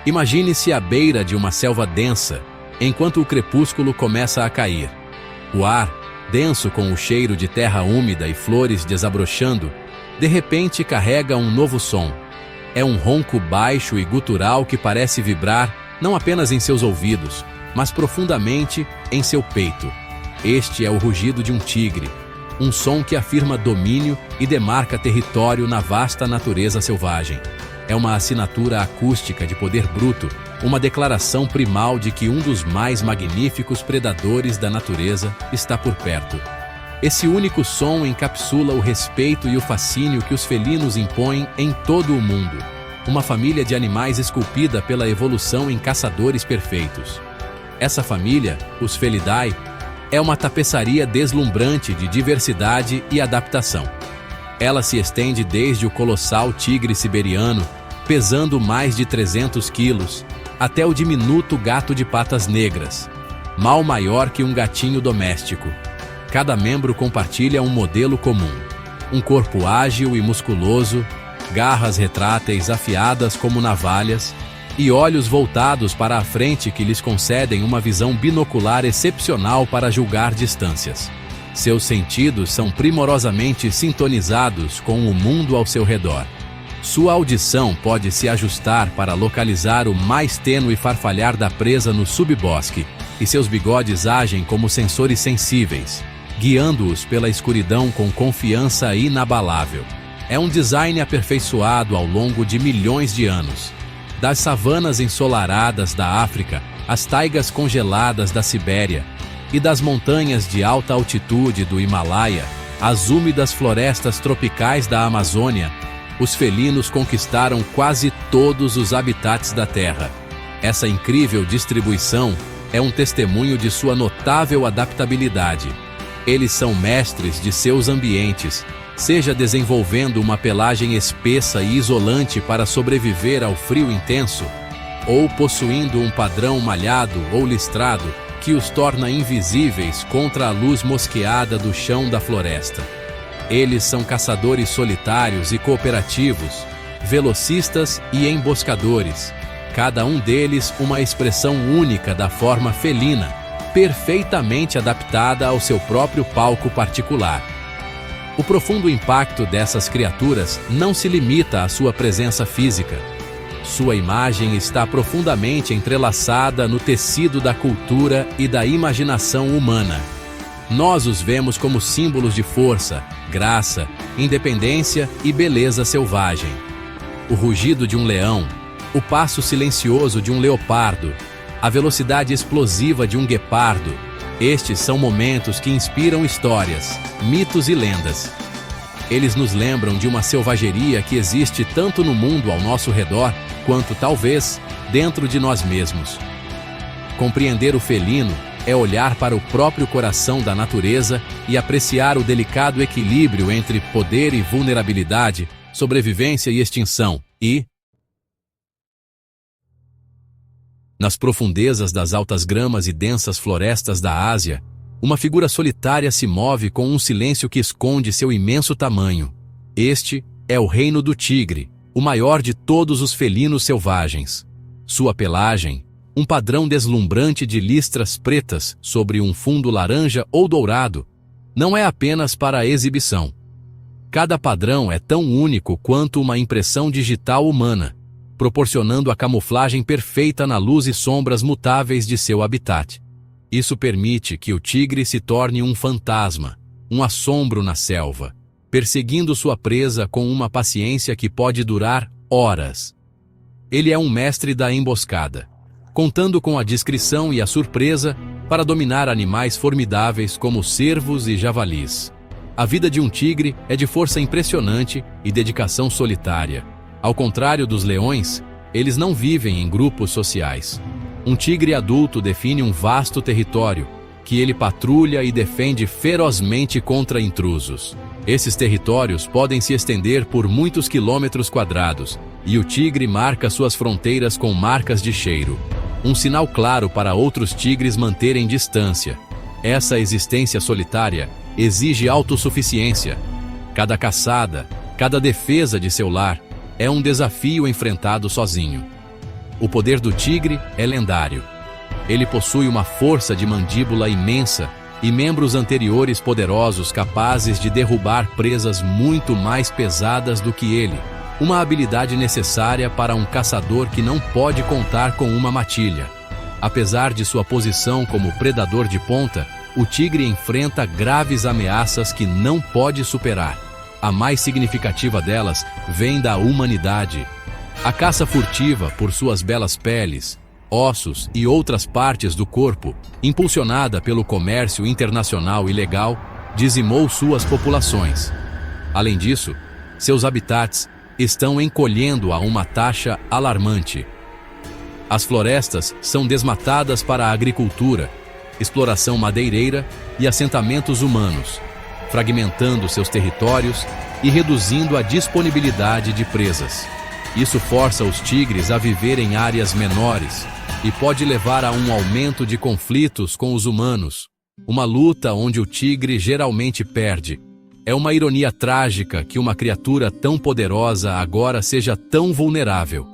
Imagine-se à beira de uma selva densa, enquanto o crepúsculo começa a cair. O ar, denso com o cheiro de terra úmida e flores desabrochando, de repente carrega um novo som. É um ronco baixo e gutural que parece vibrar não apenas em seus ouvidos, mas profundamente em seu peito. Este é o rugido de um tigre, um som que afirma domínio e demarca território na vasta natureza selvagem. É uma assinatura acústica de poder bruto, uma declaração primal de que um dos mais magníficos predadores da natureza está por perto. Esse único som encapsula o respeito e o fascínio que os felinos impõem em todo o mundo. Uma família de animais esculpida pela evolução em caçadores perfeitos. Essa família, os Felidae, é uma tapeçaria deslumbrante de diversidade e adaptação. Ela se estende desde o colossal tigre siberiano, pesando mais de 300 quilos, até o diminuto gato de patas negras, mal maior que um gatinho doméstico. Cada membro compartilha um modelo comum: um corpo ágil e musculoso, garras retráteis afiadas como navalhas e olhos voltados para a frente que lhes concedem uma visão binocular excepcional para julgar distâncias. Seus sentidos são primorosamente sintonizados com o mundo ao seu redor. Sua audição pode se ajustar para localizar o mais tênue farfalhar da presa no subbosque, e seus bigodes agem como sensores sensíveis, guiando-os pela escuridão com confiança inabalável. É um design aperfeiçoado ao longo de milhões de anos. Das savanas ensolaradas da África, às taigas congeladas da Sibéria, e das montanhas de alta altitude do Himalaia, às úmidas florestas tropicais da Amazônia, os felinos conquistaram quase todos os habitats da Terra. Essa incrível distribuição é um testemunho de sua notável adaptabilidade. Eles são mestres de seus ambientes, seja desenvolvendo uma pelagem espessa e isolante para sobreviver ao frio intenso, ou possuindo um padrão malhado ou listrado que os torna invisíveis contra a luz mosqueada do chão da floresta. Eles são caçadores solitários e cooperativos, velocistas e emboscadores, cada um deles uma expressão única da forma felina, perfeitamente adaptada ao seu próprio palco particular. O profundo impacto dessas criaturas não se limita à sua presença física. Sua imagem está profundamente entrelaçada no tecido da cultura e da imaginação humana. Nós os vemos como símbolos de força, graça, independência e beleza selvagem. O rugido de um leão, o passo silencioso de um leopardo, a velocidade explosiva de um guepardo, estes são momentos que inspiram histórias, mitos e lendas. Eles nos lembram de uma selvageria que existe tanto no mundo ao nosso redor, quanto, talvez, dentro de nós mesmos. Compreender o felino é olhar para o próprio coração da natureza e apreciar o delicado equilíbrio entre poder e vulnerabilidade, sobrevivência e extinção, e, nas profundezas das altas gramas e densas florestas da Ásia, uma figura solitária se move com um silêncio que esconde seu imenso tamanho. Este é o reino do tigre, o maior de todos os felinos selvagens. Sua pelagem, um padrão deslumbrante de listras pretas sobre um fundo laranja ou dourado, não é apenas para a exibição. Cada padrão é tão único quanto uma impressão digital humana, proporcionando a camuflagem perfeita na luz e sombras mutáveis de seu habitat. Isso permite que o tigre se torne um fantasma, um assombro na selva, perseguindo sua presa com uma paciência que pode durar horas. Ele é um mestre da emboscada, contando com a discrição e a surpresa para dominar animais formidáveis como cervos e javalis. A vida de um tigre é de força impressionante e dedicação solitária. Ao contrário dos leões, eles não vivem em grupos sociais. Um tigre adulto define um vasto território, que ele patrulha e defende ferozmente contra intrusos. Esses territórios podem se estender por muitos quilômetros quadrados, e o tigre marca suas fronteiras com marcas de cheiro, um sinal claro para outros tigres manterem distância. Essa existência solitária exige autossuficiência. Cada caçada, cada defesa de seu lar é um desafio enfrentado sozinho. O poder do tigre é lendário. Ele possui uma força de mandíbula imensa e membros anteriores poderosos capazes de derrubar presas muito mais pesadas do que ele. Uma habilidade necessária para um caçador que não pode contar com uma matilha. Apesar de sua posição como predador de ponta, o tigre enfrenta graves ameaças que não pode superar. A mais significativa delas vem da humanidade. A caça furtiva por suas belas peles, ossos e outras partes do corpo, impulsionada pelo comércio internacional ilegal, dizimou suas populações. Além disso, seus habitats estão encolhendo a uma taxa alarmante. As florestas são desmatadas para a agricultura, exploração madeireira e assentamentos humanos, fragmentando seus territórios e reduzindo a disponibilidade de presas. Isso força os tigres a viver em áreas menores e pode levar a um aumento de conflitos com os humanos, uma luta onde o tigre geralmente perde. É uma ironia trágica que uma criatura tão poderosa agora seja tão vulnerável.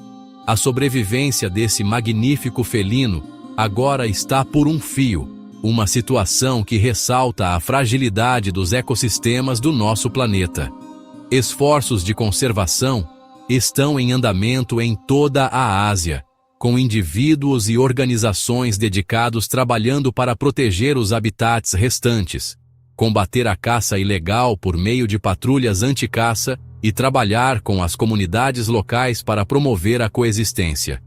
A sobrevivência desse magnífico felino agora está por um fio, uma situação que ressalta a fragilidade dos ecossistemas do nosso planeta. Esforços de conservação estão em andamento em toda a Ásia, com indivíduos e organizações dedicados trabalhando para proteger os habitats restantes, combater a caça ilegal por meio de patrulhas anti-caça e trabalhar com as comunidades locais para promover a coexistência.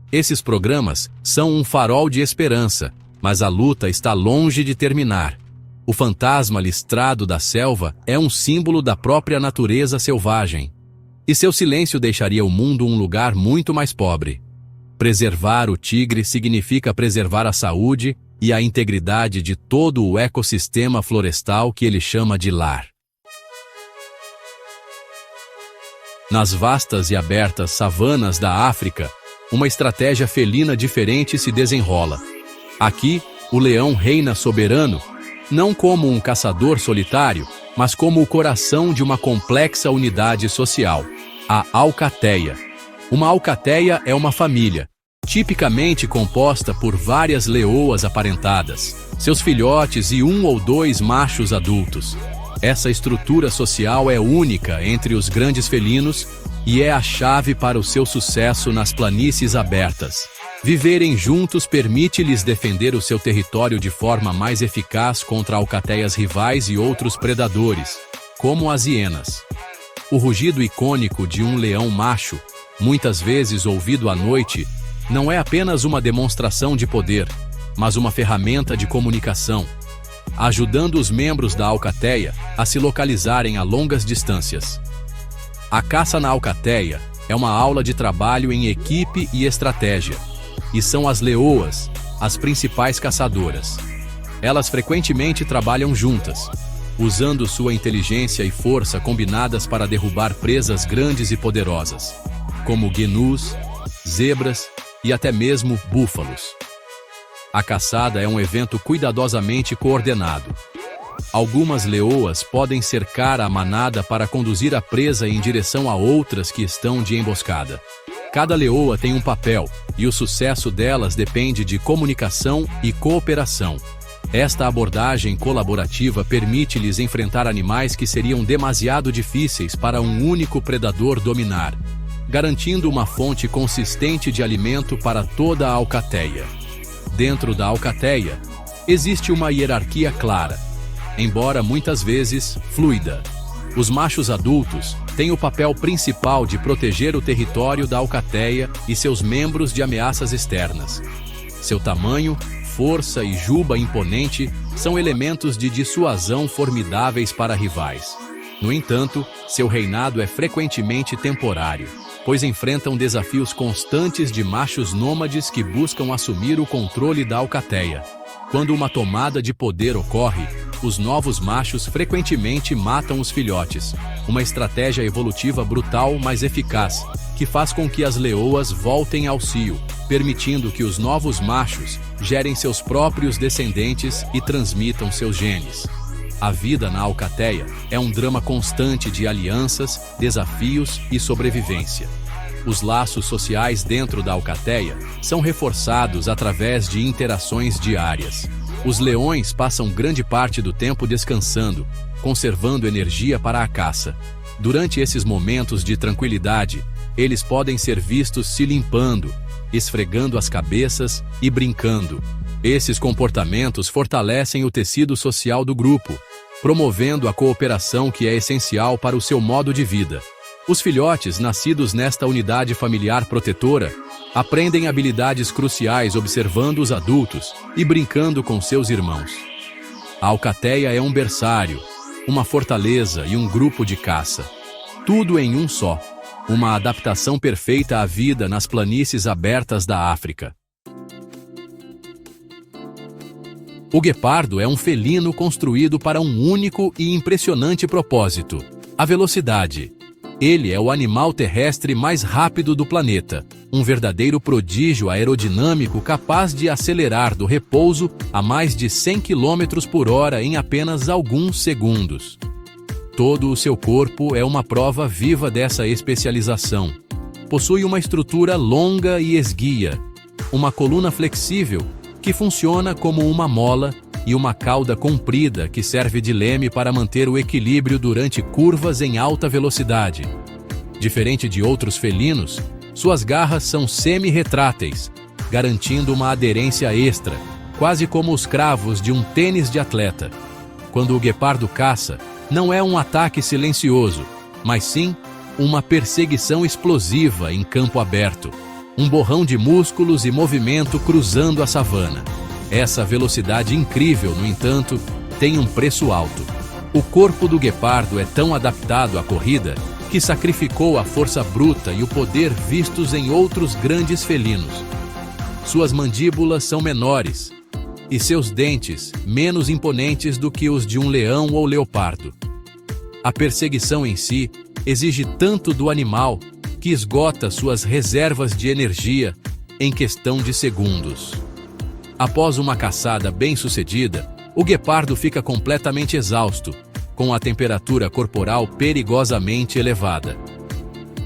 Esses programas são um farol de esperança, mas a luta está longe de terminar. O fantasma listrado da selva é um símbolo da própria natureza selvagem, e seu silêncio deixaria o mundo um lugar muito mais pobre. Preservar o tigre significa preservar a saúde e a integridade de todo o ecossistema florestal que ele chama de lar. Nas vastas e abertas savanas da África, uma estratégia felina diferente se desenrola. Aqui, o leão reina soberano, não como um caçador solitário, mas como o coração de uma complexa unidade social, a alcateia. Uma alcateia é uma família, tipicamente composta por várias leoas aparentadas, seus filhotes e 1 ou 2 machos adultos. Essa estrutura social é única entre os grandes felinos e é a chave para o seu sucesso nas planícies abertas. Viverem juntos permite-lhes defender o seu território de forma mais eficaz contra alcateias rivais e outros predadores, como as hienas. O rugido icônico de um leão macho, muitas vezes ouvido à noite, não é apenas uma demonstração de poder, mas uma ferramenta de comunicação, ajudando os membros da alcateia a se localizarem a longas distâncias. A caça na alcateia é uma aula de trabalho em equipe e estratégia, e são as leoas as principais caçadoras. Elas frequentemente trabalham juntas, usando sua inteligência e força combinadas para derrubar presas grandes e poderosas, como gnus, zebras e até mesmo búfalos. A caçada é um evento cuidadosamente coordenado. Algumas leoas podem cercar a manada para conduzir a presa em direção a outras que estão de emboscada. Cada leoa tem um papel, e o sucesso delas depende de comunicação e cooperação. Esta abordagem colaborativa permite-lhes enfrentar animais que seriam demasiado difíceis para um único predador dominar, garantindo uma fonte consistente de alimento para toda a alcateia. Dentro da alcateia, existe uma hierarquia clara, embora muitas vezes fluida. Os machos adultos têm o papel principal de proteger o território da alcateia e seus membros de ameaças externas. Seu tamanho, força e juba imponente são elementos de dissuasão formidáveis para rivais. No entanto, seu reinado é frequentemente temporário, pois enfrentam desafios constantes de machos nômades que buscam assumir o controle da alcateia. Quando uma tomada de poder ocorre, os novos machos frequentemente matam os filhotes, uma estratégia evolutiva brutal, mas eficaz, que faz com que as leoas voltem ao cio, permitindo que os novos machos gerem seus próprios descendentes e transmitam seus genes. A vida na alcateia é um drama constante de alianças, desafios e sobrevivência. Os laços sociais dentro da alcateia são reforçados através de interações diárias. Os leões passam grande parte do tempo descansando, conservando energia para a caça. Durante esses momentos de tranquilidade, eles podem ser vistos se limpando, esfregando as cabeças e brincando. Esses comportamentos fortalecem o tecido social do grupo, promovendo a cooperação que é essencial para o seu modo de vida. Os filhotes nascidos nesta unidade familiar protetora aprendem habilidades cruciais observando os adultos e brincando com seus irmãos. A alcateia é um berçário, uma fortaleza e um grupo de caça. Tudo em um só. Uma adaptação perfeita à vida nas planícies abertas da África. O guepardo é um felino construído para um único e impressionante propósito: a velocidade. Ele é o animal terrestre mais rápido do planeta, um verdadeiro prodígio aerodinâmico capaz de acelerar do repouso a mais de 100 km por hora em apenas alguns segundos. Todo o seu corpo é uma prova viva dessa especialização. Possui uma estrutura longa e esguia, uma coluna flexível que funciona como uma mola e uma cauda comprida que serve de leme para manter o equilíbrio durante curvas em alta velocidade. Diferente de outros felinos, suas garras são semi-retráteis, garantindo uma aderência extra, quase como os cravos de um tênis de atleta. Quando o guepardo caça, não é um ataque silencioso, mas sim uma perseguição explosiva em campo aberto, um borrão de músculos e movimento cruzando a savana. Essa velocidade incrível, no entanto, tem um preço alto. O corpo do guepardo é tão adaptado à corrida que sacrificou a força bruta e o poder vistos em outros grandes felinos. Suas mandíbulas são menores e seus dentes menos imponentes do que os de um leão ou leopardo. A perseguição em si exige tanto do animal que esgota suas reservas de energia em questão de segundos. Após uma caçada bem-sucedida, o guepardo fica completamente exausto, com a temperatura corporal perigosamente elevada.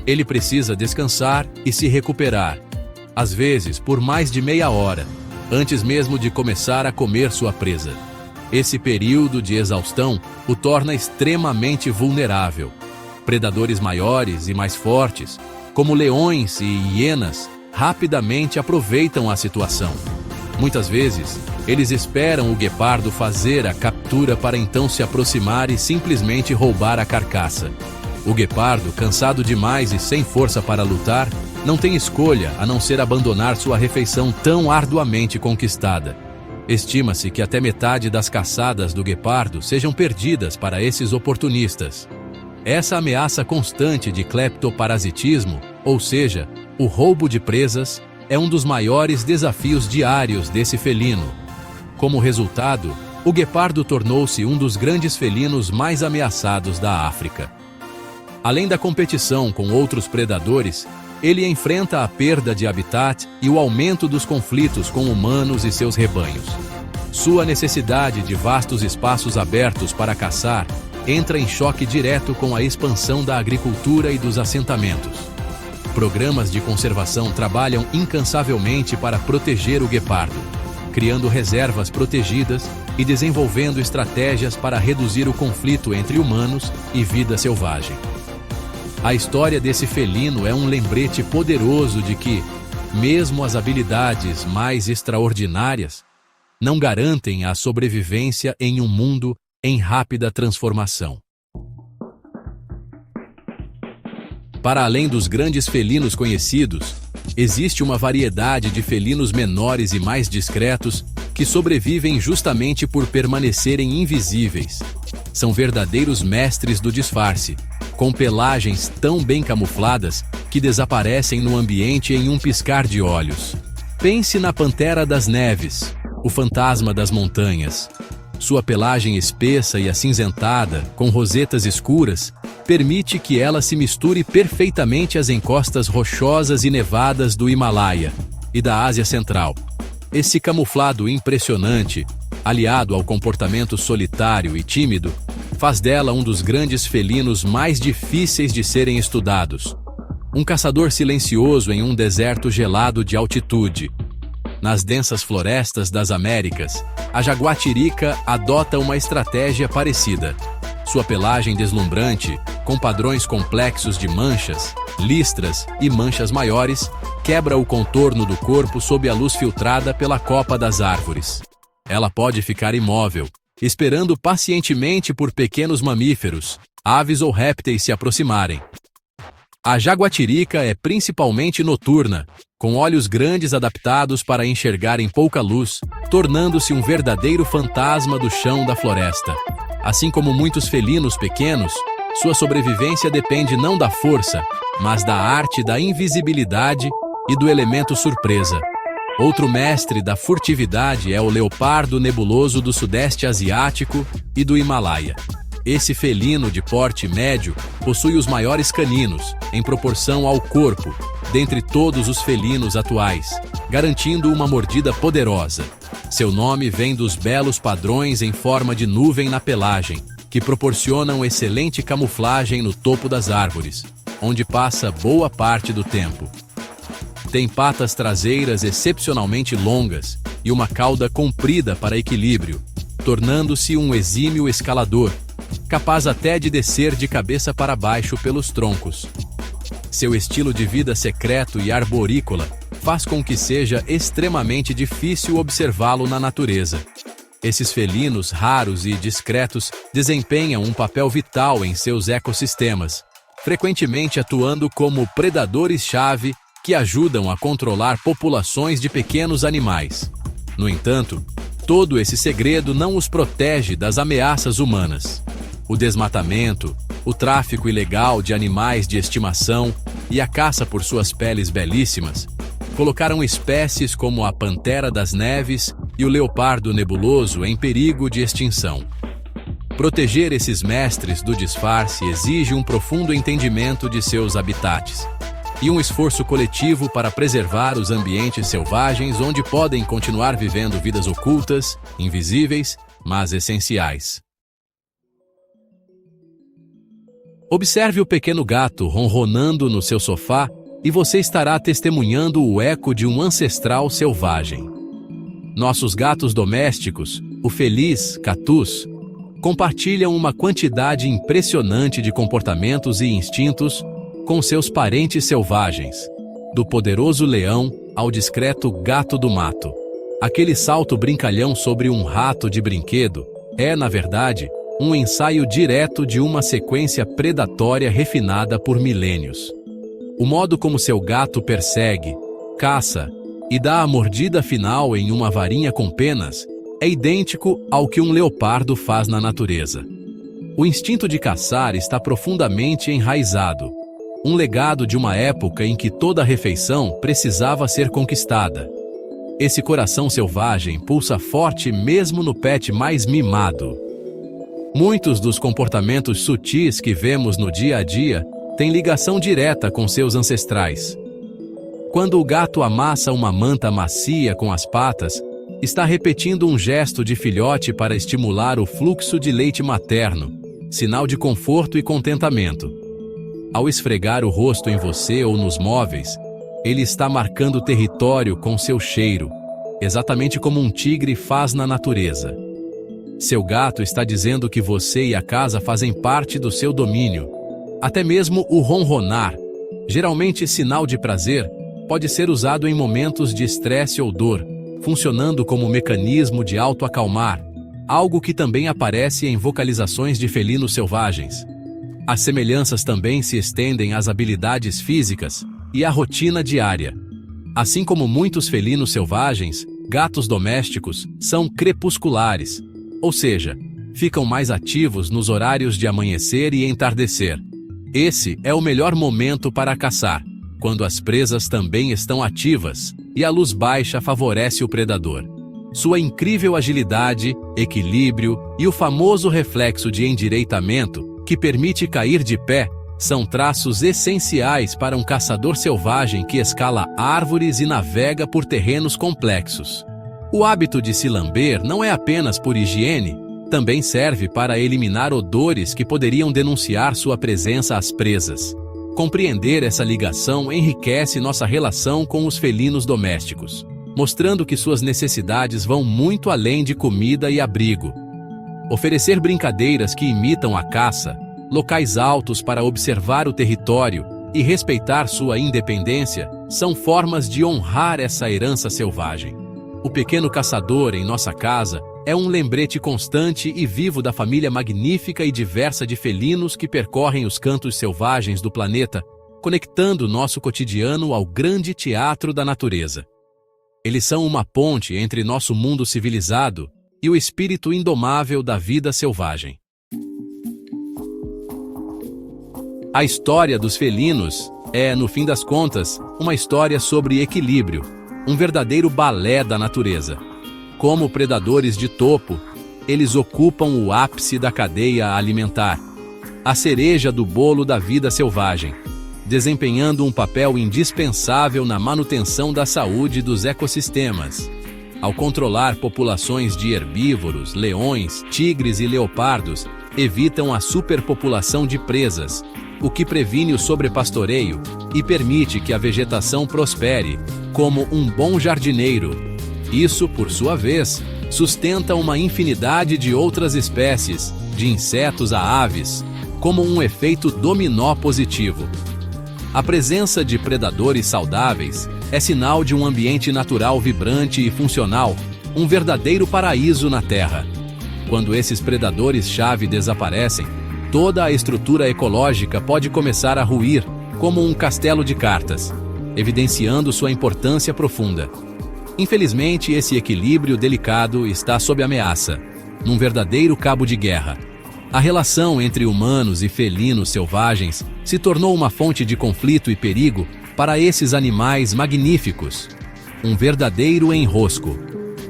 Ele precisa descansar e se recuperar, às vezes por mais de meia hora, antes mesmo de começar a comer sua presa. Esse período de exaustão o torna extremamente vulnerável. Predadores maiores e mais fortes, como leões e hienas, rapidamente aproveitam a situação. Muitas vezes, eles esperam o guepardo fazer a captura para então se aproximar e simplesmente roubar a carcaça. O guepardo, cansado demais e sem força para lutar, não tem escolha a não ser abandonar sua refeição tão arduamente conquistada. Estima-se que até metade das caçadas do guepardo sejam perdidas para esses oportunistas. Essa ameaça constante de cleptoparasitismo, ou seja, o roubo de presas, é um dos maiores desafios diários desse felino. Como resultado, o guepardo tornou-se um dos grandes felinos mais ameaçados da África. Além da competição com outros predadores, ele enfrenta a perda de habitat e o aumento dos conflitos com humanos e seus rebanhos. Sua necessidade de vastos espaços abertos para caçar entra em choque direto com a expansão da agricultura e dos assentamentos. Programas de conservação trabalham incansavelmente para proteger o guepardo, criando reservas protegidas e desenvolvendo estratégias para reduzir o conflito entre humanos e vida selvagem. A história desse felino é um lembrete poderoso de que, mesmo as habilidades mais extraordinárias, não garantem a sobrevivência em um mundo em rápida transformação. Para além dos grandes felinos conhecidos, existe uma variedade de felinos menores e mais discretos que sobrevivem justamente por permanecerem invisíveis. São verdadeiros mestres do disfarce, com pelagens tão bem camufladas que desaparecem no ambiente em um piscar de olhos. Pense na pantera das neves, o fantasma das montanhas. Sua pelagem espessa e acinzentada, com rosetas escuras, permite que ela se misture perfeitamente às encostas rochosas e nevadas do Himalaia e da Ásia Central. Esse camuflado impressionante, aliado ao comportamento solitário e tímido, faz dela um dos grandes felinos mais difíceis de serem estudados. Um caçador silencioso em um deserto gelado de altitude. Nas densas florestas das Américas, a jaguatirica adota uma estratégia parecida. Sua pelagem deslumbrante, com padrões complexos de manchas, listras e manchas maiores, quebra o contorno do corpo sob a luz filtrada pela copa das árvores. Ela pode ficar imóvel, esperando pacientemente por pequenos mamíferos, aves ou répteis se aproximarem. A jaguatirica é principalmente noturna, com olhos grandes adaptados para enxergar em pouca luz, tornando-se um verdadeiro fantasma do chão da floresta. Assim como muitos felinos pequenos, sua sobrevivência depende não da força, mas da arte da invisibilidade e do elemento surpresa. Outro mestre da furtividade é o leopardo nebuloso do Sudeste Asiático e do Himalaia. Esse felino de porte médio possui os maiores caninos, em proporção ao corpo, dentre todos os felinos atuais, garantindo uma mordida poderosa. Seu nome vem dos belos padrões em forma de nuvem na pelagem, que proporcionam excelente camuflagem no topo das árvores, onde passa boa parte do tempo. Tem patas traseiras excepcionalmente longas e uma cauda comprida para equilíbrio, tornando-se um exímio escalador, capaz até de descer de cabeça para baixo pelos troncos. Seu estilo de vida secreto e arborícola faz com que seja extremamente difícil observá-lo na natureza. Esses felinos raros e discretos desempenham um papel vital em seus ecossistemas, frequentemente atuando como predadores-chave que ajudam a controlar populações de pequenos animais. No entanto, todo esse segredo não os protege das ameaças humanas. O desmatamento, o tráfico ilegal de animais de estimação e a caça por suas peles belíssimas colocaram espécies como a pantera das neves e o leopardo nebuloso em perigo de extinção. Proteger esses mestres do disfarce exige um profundo entendimento de seus habitats e um esforço coletivo para preservar os ambientes selvagens onde podem continuar vivendo vidas ocultas, invisíveis, mas essenciais. Observe o pequeno gato ronronando no seu sofá e você estará testemunhando o eco de um ancestral selvagem. Nossos gatos domésticos, o feliz Catus, compartilham uma quantidade impressionante de comportamentos e instintos com seus parentes selvagens, do poderoso leão ao discreto gato do mato. Aquele salto brincalhão sobre um rato de brinquedo é, na verdade, um ensaio direto de uma sequência predatória refinada por milênios. O modo como seu gato persegue, caça e dá a mordida final em uma varinha com penas é idêntico ao que um leopardo faz na natureza. O instinto de caçar está profundamente enraizado, um legado de uma época em que toda refeição precisava ser conquistada. Esse coração selvagem pulsa forte mesmo no pet mais mimado. Muitos dos comportamentos sutis que vemos no dia a dia têm ligação direta com seus ancestrais. Quando o gato amassa uma manta macia com as patas, está repetindo um gesto de filhote para estimular o fluxo de leite materno, sinal de conforto e contentamento. Ao esfregar o rosto em você ou nos móveis, ele está marcando território com seu cheiro, exatamente como um tigre faz na natureza. Seu gato está dizendo que você e a casa fazem parte do seu domínio. Até mesmo o ronronar, geralmente sinal de prazer, pode ser usado em momentos de estresse ou dor, funcionando como mecanismo de auto-acalmar, algo que também aparece em vocalizações de felinos selvagens. As semelhanças também se estendem às habilidades físicas e à rotina diária. Assim como muitos felinos selvagens, gatos domésticos são crepusculares, ou seja, ficam mais ativos nos horários de amanhecer e entardecer. Esse é o melhor momento para caçar, quando as presas também estão ativas e a luz baixa favorece o predador. Sua incrível agilidade, equilíbrio e o famoso reflexo de endireitamento, que permite cair de pé, são traços essenciais para um caçador selvagem que escala árvores e navega por terrenos complexos. O hábito de se lamber não é apenas por higiene, também serve para eliminar odores que poderiam denunciar sua presença às presas. Compreender essa ligação enriquece nossa relação com os felinos domésticos, mostrando que suas necessidades vão muito além de comida e abrigo. Oferecer brincadeiras que imitam a caça, locais altos para observar o território e respeitar sua independência são formas de honrar essa herança selvagem. O pequeno caçador em nossa casa é um lembrete constante e vivo da família magnífica e diversa de felinos que percorrem os cantos selvagens do planeta, conectando nosso cotidiano ao grande teatro da natureza. Eles são uma ponte entre nosso mundo civilizado e o espírito indomável da vida selvagem. A história dos felinos é, no fim das contas, uma história sobre equilíbrio, um verdadeiro balé da natureza. Como predadores de topo, eles ocupam o ápice da cadeia alimentar, a cereja do bolo da vida selvagem, desempenhando um papel indispensável na manutenção da saúde dos ecossistemas. Ao controlar populações de herbívoros, leões, tigres e leopardos, evitam a superpopulação de presas, o que previne o sobrepastoreio e permite que a vegetação prospere, como um bom jardineiro. Isso, por sua vez, sustenta uma infinidade de outras espécies, de insetos a aves, como um efeito dominó positivo. A presença de predadores saudáveis é sinal de um ambiente natural vibrante e funcional, um verdadeiro paraíso na Terra. Quando esses predadores-chave desaparecem, toda a estrutura ecológica pode começar a ruir, como um castelo de cartas, evidenciando sua importância profunda. Infelizmente, esse equilíbrio delicado está sob ameaça, num verdadeiro cabo de guerra. A relação entre humanos e felinos selvagens se tornou uma fonte de conflito e perigo para esses animais magníficos. Um verdadeiro enrosco.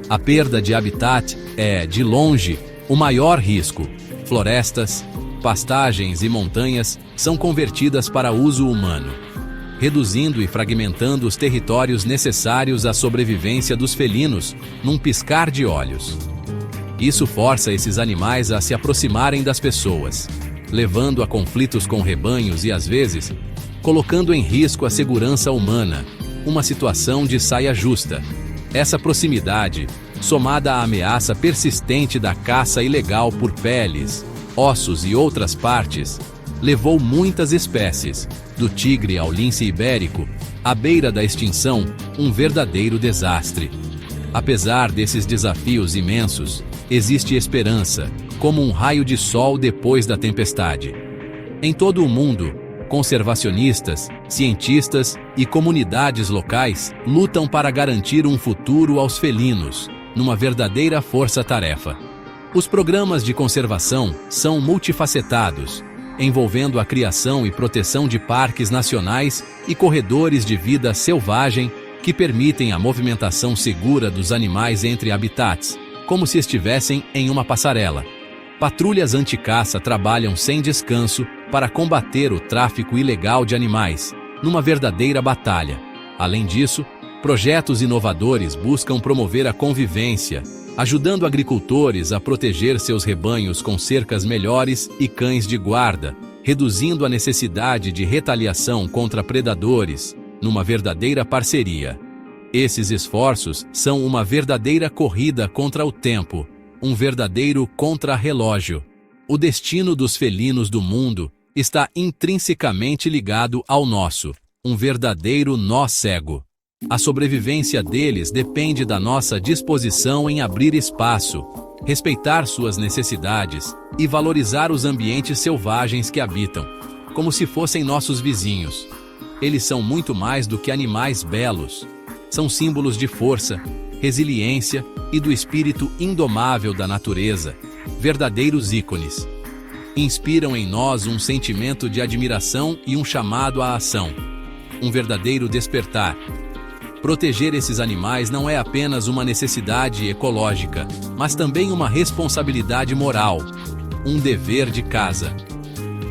A perda de habitat é, de longe, o maior risco. Florestas, pastagens e montanhas são convertidas para uso humano, reduzindo e fragmentando os territórios necessários à sobrevivência dos felinos num piscar de olhos. Isso força esses animais a se aproximarem das pessoas, levando a conflitos com rebanhos e, às vezes, colocando em risco a segurança humana, uma situação de saia justa. Essa proximidade, somada à ameaça persistente da caça ilegal por peles, ossos e outras partes, levou muitas espécies, do tigre ao lince ibérico, à beira da extinção, um verdadeiro desastre. Apesar desses desafios imensos, existe esperança, como um raio de sol depois da tempestade. Em todo o mundo, conservacionistas, cientistas e comunidades locais lutam para garantir um futuro aos felinos, numa verdadeira força-tarefa. Os programas de conservação são multifacetados, envolvendo a criação e proteção de parques nacionais e corredores de vida selvagem que permitem a movimentação segura dos animais entre habitats, como se estivessem em uma passarela. Patrulhas anti-caça trabalham sem descanso para combater o tráfico ilegal de animais, numa verdadeira batalha. Além disso, projetos inovadores buscam promover a convivência, ajudando agricultores a proteger seus rebanhos com cercas melhores e cães de guarda, reduzindo a necessidade de retaliação contra predadores, numa verdadeira parceria. Esses esforços são uma verdadeira corrida contra o tempo, um verdadeiro contrarrelógio. O destino dos felinos do mundo está intrinsecamente ligado ao nosso, um verdadeiro nó cego. A sobrevivência deles depende da nossa disposição em abrir espaço, respeitar suas necessidades e valorizar os ambientes selvagens que habitam, como se fossem nossos vizinhos. Eles são muito mais do que animais belos. São símbolos de força, resiliência e do espírito indomável da natureza, verdadeiros ícones. Inspiram em nós um sentimento de admiração e um chamado à ação, um verdadeiro despertar. Proteger esses animais não é apenas uma necessidade ecológica, mas também uma responsabilidade moral, um dever de casa.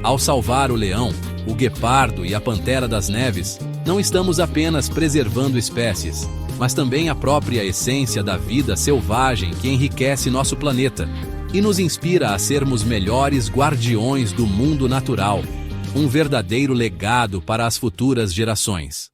Ao salvar o leão, o guepardo e a pantera das neves, não estamos apenas preservando espécies, mas também a própria essência da vida selvagem que enriquece nosso planeta e nos inspira a sermos melhores guardiões do mundo natural, um verdadeiro legado para as futuras gerações.